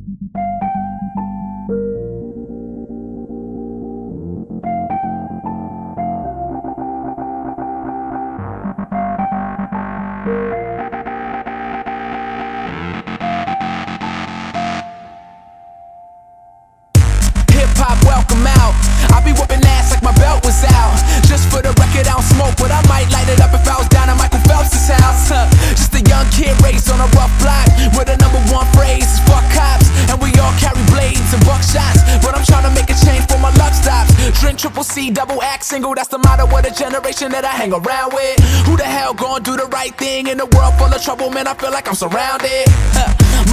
Hip-hop, welcome out. I be whooping ass like my belt was out. Just for the record, I don't smoke, but I might light it up if I was down at Michael Phelps' house. Just a young kid raised on a rough block, where the number one phrase is fuck cops. And we all carry blades and buckshots, but I'm trying to make a change for my luck stops. Drink triple C, double X single, that's the motto of the generation that I hang around with. Who the hell gon' do the right thing in a world full of trouble, man? I feel like I'm surrounded.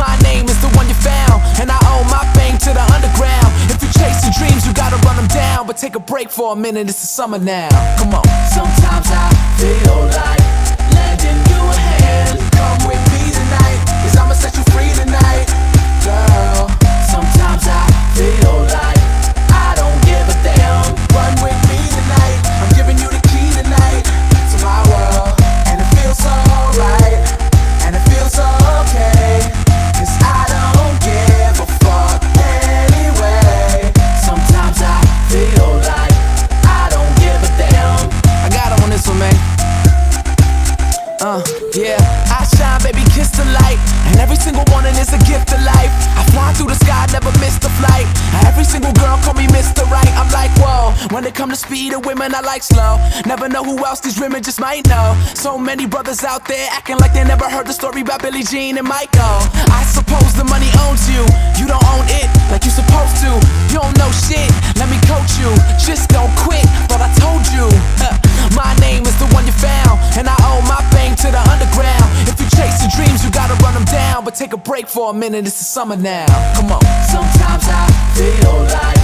My name is the one you found, and I owe my fame to the underground. If you chase your dreams, you gotta run them down. But take a break for a minute, it's the summer now. Come on. Sometimes I feel like lending you a hand. Come with me tonight, cause I'ma set you free tonight, girl. Sometimes I feel like I don't give a damn. Run with me tonight, I'm giving you the key tonight to my world. And it feels so right, and it feels so okay, cause I don't give a fuck anyway. Sometimes I feel like I don't give a damn. I got on this one, man. Yeah, I shine, baby, kiss the light. And every single morning is a gift of life. I fly through the sky, never miss the flight. Every single girl call me Mr. Right. I'm like, whoa, when it come to speed of women, I like slow. Never know who else these women just might know. So many brothers out there acting like they never heard the story about Billie Jean and Michael. I suppose the money owns you. You don't own it like you supposed to. You don't know shit, let me coach you. Just don't quit, but I told you. My name is the one you found, and I owe my fame to the underground. If you chase your dreams, you gotta run them down. But take a break for a minute, it's the summer now. Come on. Sometimes I feel like